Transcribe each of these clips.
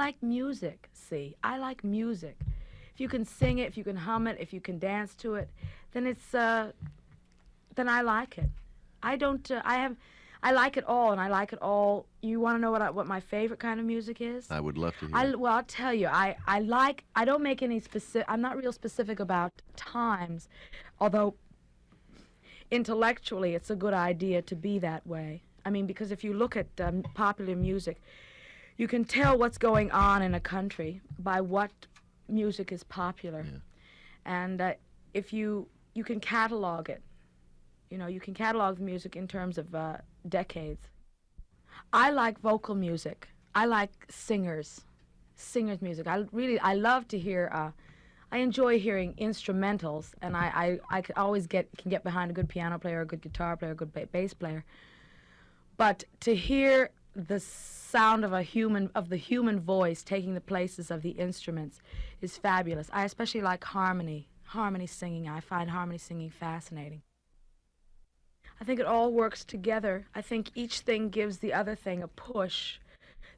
like music, see. I like music. If you can sing it, if you can hum it, if you can dance to it, then then I like it. I don't, I like it all, and I like it all. You want to know what my favorite kind of music is? I would love to hear. Well, I'll tell you, I don't make any specific, I'm not real specific about times, although intellectually it's a good idea to be that way. I mean, because if you look at popular music, you can tell what's going on in a country by what music is popular. Yeah. And if you can catalog it. You know, you can catalog the music in terms of decades. I like vocal music. I like singers music. I love to hear, I enjoy hearing instrumentals, and I can always can get behind a good piano player, a good guitar player, a good bass player. But to hear the sound of the human voice taking the places of the instruments is fabulous. I especially like harmony singing. I find harmony singing fascinating. I think it all works together. I think each thing gives the other thing a push.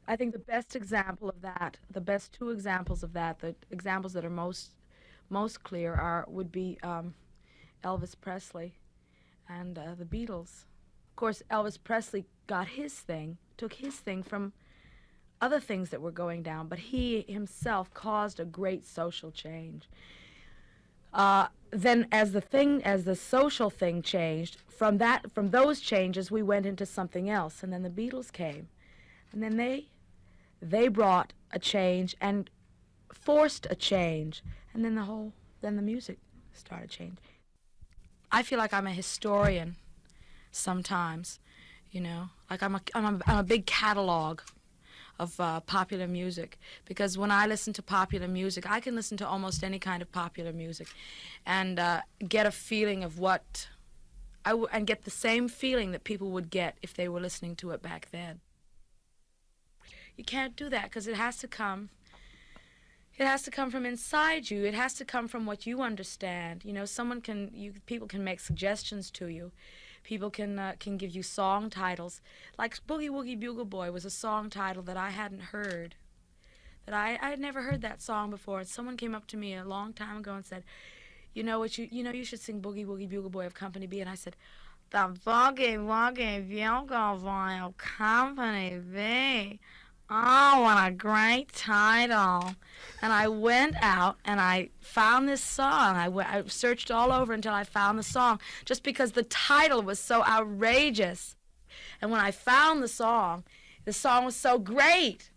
I think the best example of that, the best two examples of that, the examples that are most clear would be Elvis Presley and the Beatles. Of course, Elvis Presley took his thing from other things that were going down, but he himself caused a great social change. Then as the social thing changed, from those changes we went into something else, and then the Beatles came, and then they brought a change and forced a change, and then the music started changing. I feel like I'm a historian sometimes, you know, like I'm a big catalog of popular music, because when I listen to popular music, I can listen to almost any kind of popular music and get a feeling of and get the same feeling that people would get if they were listening to it back then. You can't do that because it has to come from inside you. It has to come from what you understand. You know, people can make suggestions to you. People can give you song titles. Like Boogie Woogie Bugle Boy was a song title that I hadn't heard. I had never heard that song before. And someone came up to me a long time ago and said, you should sing Boogie Woogie Bugle Boy of Company B. And I said, the Boogie Woogie Bugle Boy of Company B. Oh, what a great title. And I went out and I found this song. I searched all over until I found the song, just because the title was so outrageous. And when I found the song was so great,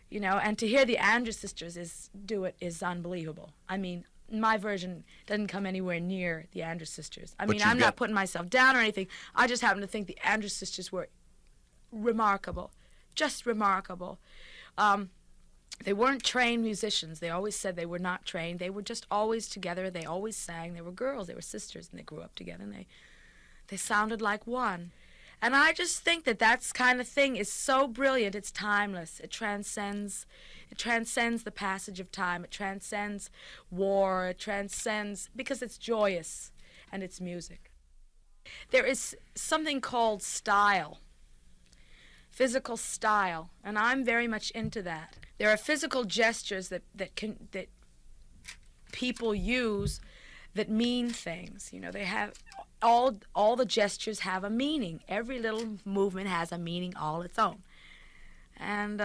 you know, and to hear the Andrews Sisters do it is unbelievable. I mean, my version doesn't come anywhere near the Andrews Sisters. I mean, I'm not putting myself down or anything. I just happen to think the Andrews Sisters were remarkable. Just remarkable. They weren't trained musicians. They always said they were not trained. They were just always together. They always sang. They were girls. They were sisters, and they grew up together, and they sounded like one. And I just think that kind of thing is so brilliant. It's timeless. It transcends the passage of time. It transcends war. It transcends, because it's joyous and it's music. There is something called style. Physical style, and I'm very much into that. There are physical gestures that people use that mean things. You know, they have all the gestures have a meaning. Every little movement has a meaning all its own. And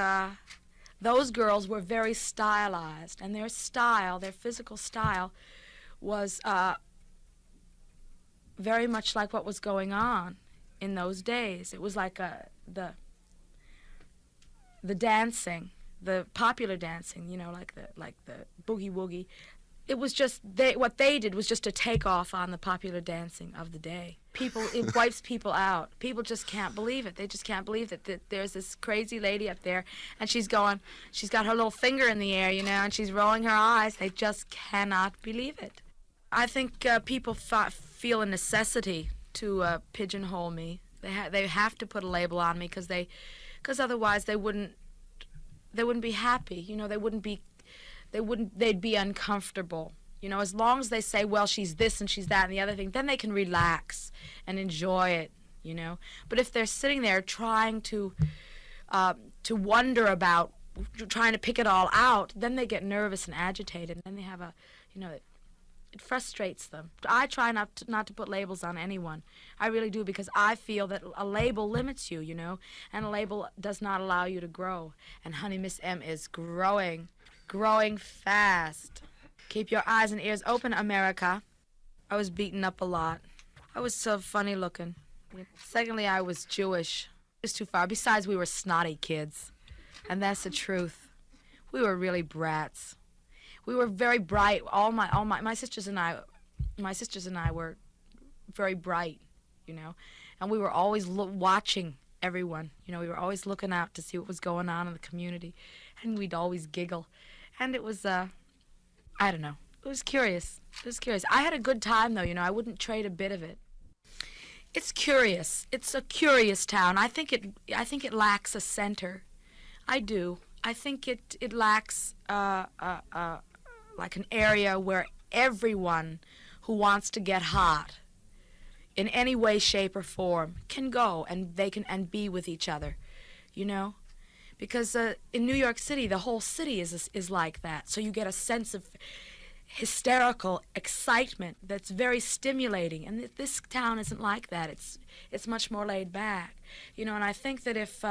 those girls were very stylized, and their physical style was very much like what was going on in those days. It was like the dancing, the popular dancing, you know, like the boogie woogie. It was just what they did was just to take off on the popular dancing of the day. It wipes people out. People just can't believe it. They just can't believe that there's this crazy lady up there, and she's got her little finger in the air, you know, and she's rolling her eyes. They just cannot believe it. I think people feel a necessity to pigeonhole me. They have to put a label on me because otherwise they wouldn't be happy. You know, they'd be uncomfortable. You know, as long as they say, well, she's this and she's that and the other thing, then they can relax and enjoy it, you know. But if they're sitting there trying to wonder about trying to pick it all out, then they get nervous and agitated, and then they have a, it frustrates them. I try not to put labels on anyone. I really do, because I feel that a label limits you, and a label does not allow you to grow. And honey, Miss M is growing fast. Keep your eyes and ears open, America. I was beaten up a lot. I was so funny looking. Secondly, I was Jewish. It was too far. Besides, we were snotty kids. And that's the truth. We were really brats. We were very bright. All my sisters and I were very bright, and we were always watching everyone. We were always looking out to see what was going on in the community, and we'd always giggle, and it was I don't know. It was curious. I had a good time though. I wouldn't trade a bit of it. It's curious. It's a curious town. I think it lacks a center. I do. I think it lacks like an area where everyone who wants to get hot in any way, shape, or form can go, and they can be with each other, because in New York City, the whole city is like that. So you get a sense of hysterical excitement that's very stimulating, and this town isn't like that. It's much more laid back, and I think that if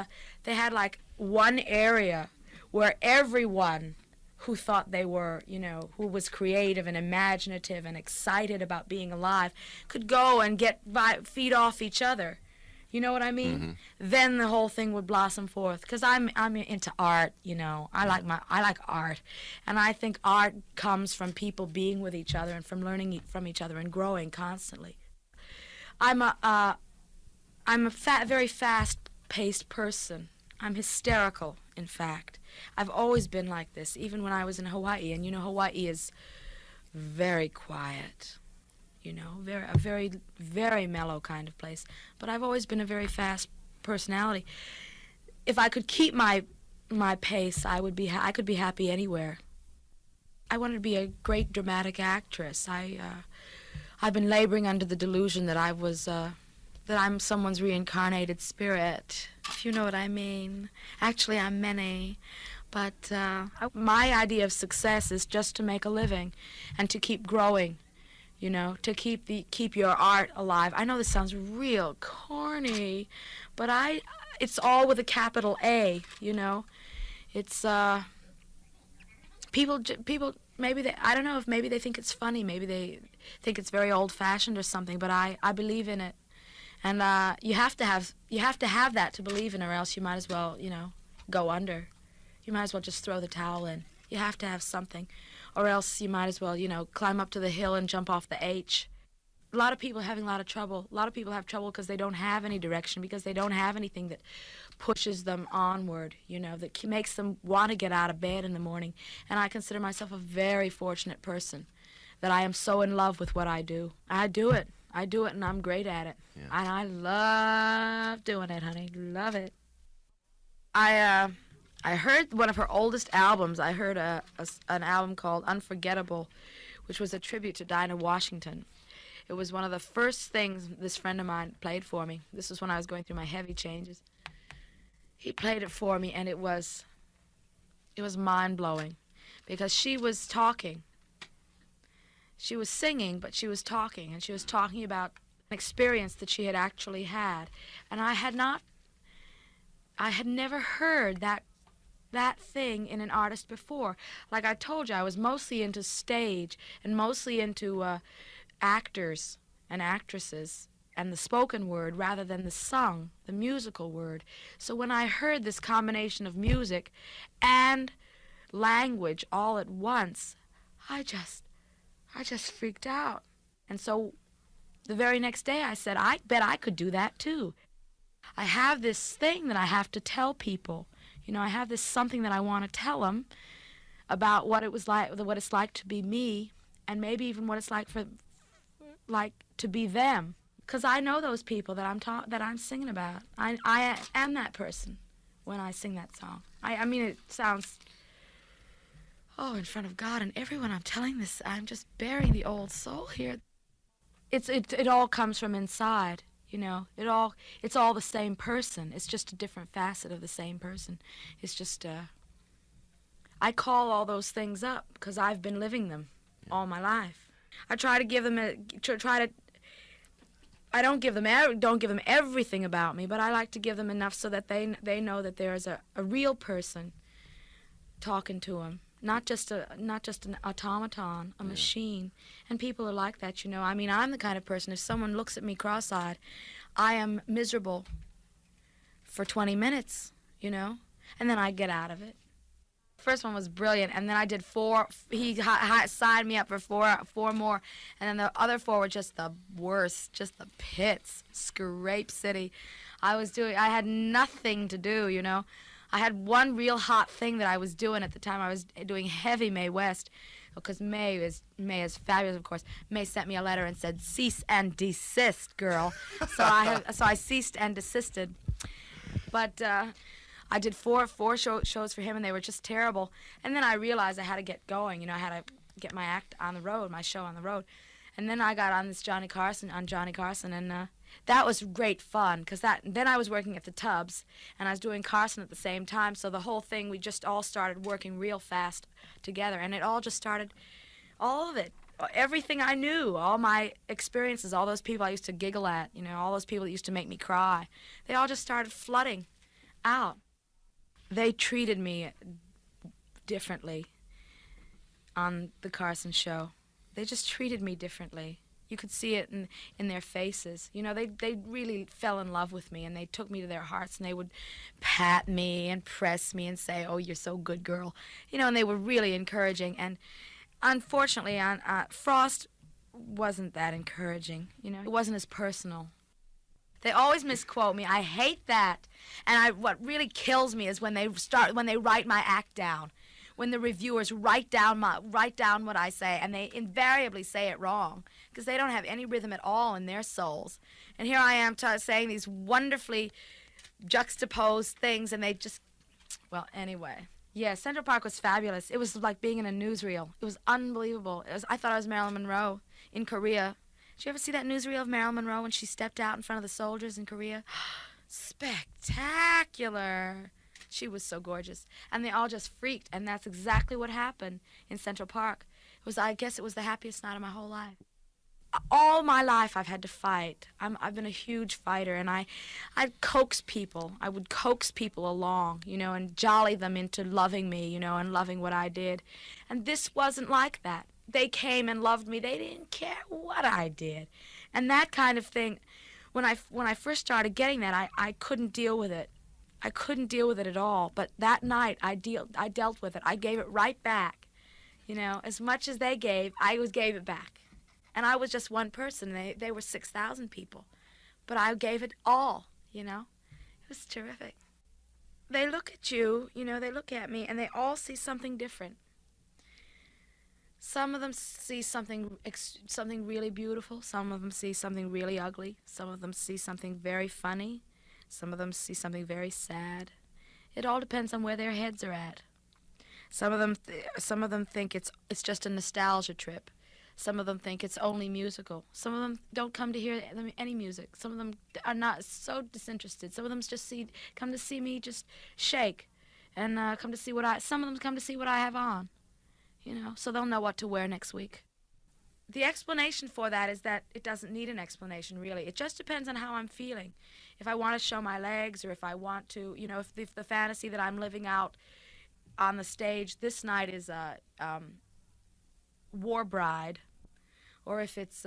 they had like one area where everyone who thought they were, who was creative and imaginative and excited about being alive, could go and feed off each other. You know what I mean? Mm-hmm. Then the whole thing would blossom forth. Because I'm into art. I like art, and I think art comes from people being with each other and from learning from each other and growing constantly. I'm a very fast-paced person. I'm hysterical, in fact. I've always been like this, even when I was in Hawaii. And Hawaii is very quiet, a very, very mellow kind of place. But I've always been a very fast personality. If I could keep my pace, I could be happy anywhere. I wanted to be a great dramatic actress. I've been laboring under the delusion that that I'm someone's reincarnated spirit, if you know what I mean. Actually, I'm many, but my idea of success is just to make a living and to keep growing, to keep your art alive. I know this sounds real corny, but it's all with a capital A, It's people maybe I don't know if maybe they think it's funny, maybe they think it's very old-fashioned or something, but I believe in it. And you have to have that to believe in, or else you might as well, go under. You might as well just throw the towel in. You have to have something, or else you might as well, climb up to the hill and jump off the H. A lot of people are having a lot of trouble. A lot of people have trouble because they don't have any direction, because they don't have anything that pushes them onward, that makes them want to get out of bed in the morning. And I consider myself a very fortunate person, that I am so in love with what I do. I do it, and I'm great at it. Yeah. And I love doing it, honey. Love it. I heard one of her oldest albums. I heard an album called Unforgettable, which was a tribute to Dinah Washington. It was one of the first things this friend of mine played for me. This was when I was going through my heavy changes. He played it for me, and it was mind-blowing, because she was talking. She was singing, but she was talking, and she was talking about an experience that she had actually had. And I had never heard that thing in an artist before. Like I told you, I was mostly into stage and mostly into actors and actresses and the spoken word rather than the musical word. So when I heard this combination of music and language all at once, I just freaked out. And so the very next day I said, I bet I could do that too. I have this thing that I have to tell people. I have this something that I want to tell them about what it's like to be me, and maybe even what it's like to be them. Because I know those people that I'm singing about. I am that person when I sing that song. I mean, it sounds, in front of God and everyone I'm telling this, I'm just burying the old soul here. It all comes from inside, it's all the same person. It's just a different facet of the same person. It's just, I call all those things up because I've been living them all my life. I try to give them I don't give them everything about me, but I like to give them enough so that they know that there's a real person talking to them, not just an automaton, a machine. And people are like that, you know. I mean, I'm the kind of person, if someone looks at me cross-eyed, I am miserable for 20 minutes, you know, and then I get out of it. First one was brilliant, and then I did 4. He signed me up for four more, and then the other 4 were just the worst, just the pits, Scrape City. I had nothing to do, you know. I had one real hot thing that I was doing at the time. I was doing heavy Mae West, because Mae is fabulous, of course. Mae sent me a letter and said, "Cease and desist, girl." So I ceased and desisted, but. I did 4 shows for him, and they were just terrible. And then I realized I had to get going. You know, I had to get my act on the road, my show on the road. And then I got on this Johnny Carson, and that was great fun, because then I was working at the Tubs, and I was doing Carson at the same time. So the whole thing, we just all started working real fast together, and it all just started, all of it, everything I knew, all my experiences, all those people I used to giggle at, you know, all those people that used to make me cry, they all just started flooding out. They treated me differently on the Carson show. They just treated me differently. You could see it in their faces. You know, they really fell in love with me, and they took me to their hearts, and they would pat me and press me and say, "Oh, you're so good, girl." You know, and they were really encouraging. And unfortunately, Frost wasn't that encouraging. You know, it wasn't as personal. They always misquote me. I hate that. And what really kills me is when they write my act down, when the reviewers write down what I say, and they invariably say it wrong, because they don't have any rhythm at all in their souls. And here I am saying these wonderfully juxtaposed things, and they just, well, anyway. Yeah, Central Park was fabulous. It was like being in a newsreel. It was unbelievable. I thought I was Marilyn Monroe in Korea. Did you ever see that newsreel of Marilyn Monroe when she stepped out in front of the soldiers in Korea? Spectacular. She was so gorgeous. And they all just freaked, and that's exactly what happened in Central Park. I guess it was the happiest night of my whole life. All my life I've had to fight. I've been a huge fighter, and I'd coax people. I would coax people along, you know, and jolly them into loving me, you know, and loving what I did. And this wasn't like that. They came and loved me. They didn't care what I did. And that kind of thing, when I first started getting that, I couldn't deal with it. I couldn't deal with it at all. But that night, I dealt with it. I gave it right back. You know, as much as they gave, I gave it back. And I was just one person. They were 6,000 people. But I gave it all, you know. It was terrific. They look at you, you know, they look at me, and they all see something different. Some of them see something really beautiful. Some of them see something really ugly. Some of them see something very funny. Some of them see something very sad. It all depends on where their heads are at. Some of them think it's just a nostalgia trip. Some of them think it's only musical. Some of them don't come to hear any music. Some of them are not so disinterested. Some of them just come to see me just shake, and some of them come to see what I have on. You know, so they'll know what to wear next week. The explanation for that is that it doesn't need an explanation, really. It just depends on how I'm feeling. If I want to show my legs, or if I want to, you know, if the fantasy that I'm living out on the stage this night is a war bride, or if it's,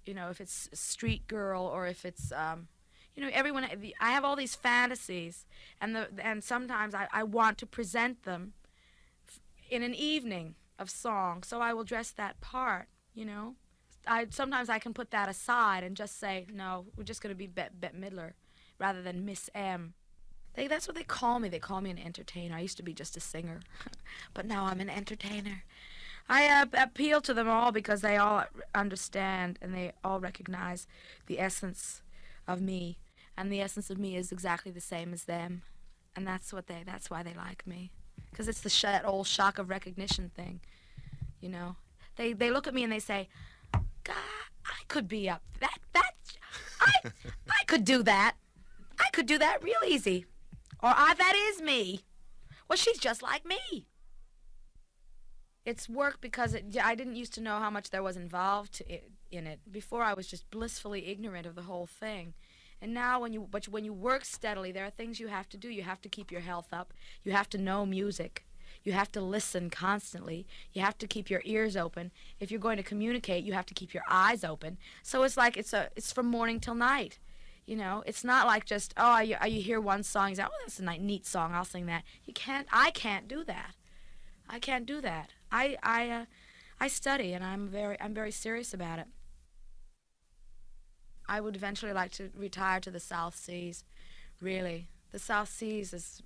you know, if it's street girl, or if it's, you know, I have all these fantasies, and sometimes I want to present them in an evening of song, so I will dress that part, you know. Sometimes I can put that aside and just say, no, we're just going to be Bette Midler rather than Miss M. That's what they call me. They call me an entertainer. I used to be just a singer, but now I'm an entertainer. I appeal to them all because they all understand and they all recognize the essence of me, and the essence of me is exactly the same as them, and that's why they like me. Because it's that old shock of recognition thing, you know. They look at me and they say, "God, I could be up I could do that. I could do that real easy." Or, that is me. Well, she's just like me. It's work because I didn't used to know how much there was involved in it. Before, I was just blissfully ignorant of the whole thing. And now when you work steadily, there are things you have to do. You have to keep your health up. You have to know music. You have to listen constantly. You have to keep your ears open. If you're going to communicate, you have to keep your eyes open. So it's like it's from morning till night. You know, it's not like just, oh, you hear one song, you say, oh, that's a neat song, I'll sing that. I can't do that. I can't do that. I study, and I'm very serious about it. I would eventually like to retire to the South Seas, really. The South Seas is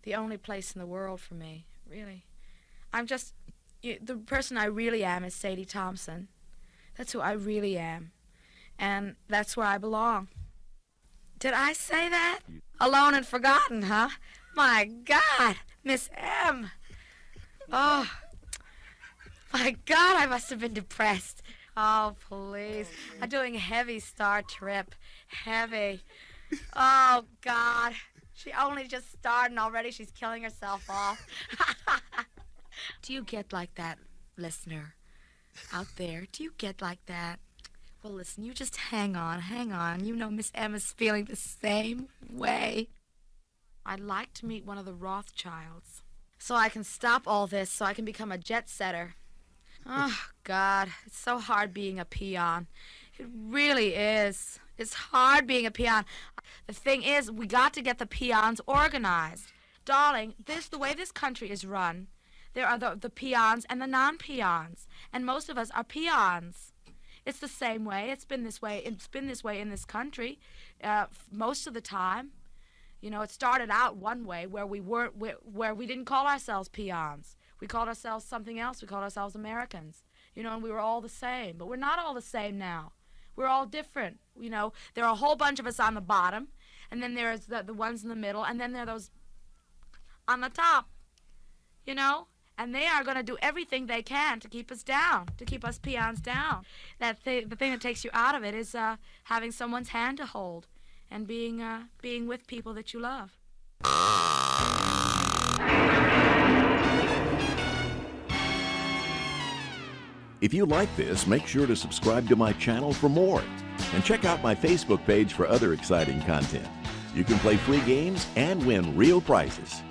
the only place in the world for me, really. The person I really am is Sadie Thompson. That's who I really am. And that's where I belong. Did I say that? Alone and forgotten, huh? My God, Miss M. Oh, my God, I must have been depressed. Oh, please. I'm doing a heavy Star Trip. Heavy. Oh, God. She only just started and already she's killing herself off. Do you get like that, listener? Out there, do you get like that? Well, listen, you just hang on. You know Miss Emma's feeling the same way. I'd like to meet one of the Rothschilds so I can stop all this, so I can become a jet setter. Oh, God, it's so hard being a peon. It really is. It's hard being a peon. The thing is, we got to get the peons organized. Darling, the way this country is run, there are the peons and the non-peons, and most of us are peons. It's the same way. It's been this way. It's been this way in this country most of the time. You know, it started out one way where we didn't call ourselves peons. We called ourselves something else. We called ourselves Americans. You know, and we were all the same. But we're not all the same now. We're all different. You know, there are a whole bunch of us on the bottom, and then there's the ones in the middle, and then there are those on the top. You know? And they are going to do everything they can to keep us down, to keep us peons down. The thing that takes you out of it is having someone's hand to hold and being with people that you love. If you like this, make sure to subscribe to my channel for more. And check out my Facebook page for other exciting content. You can play free games and win real prizes.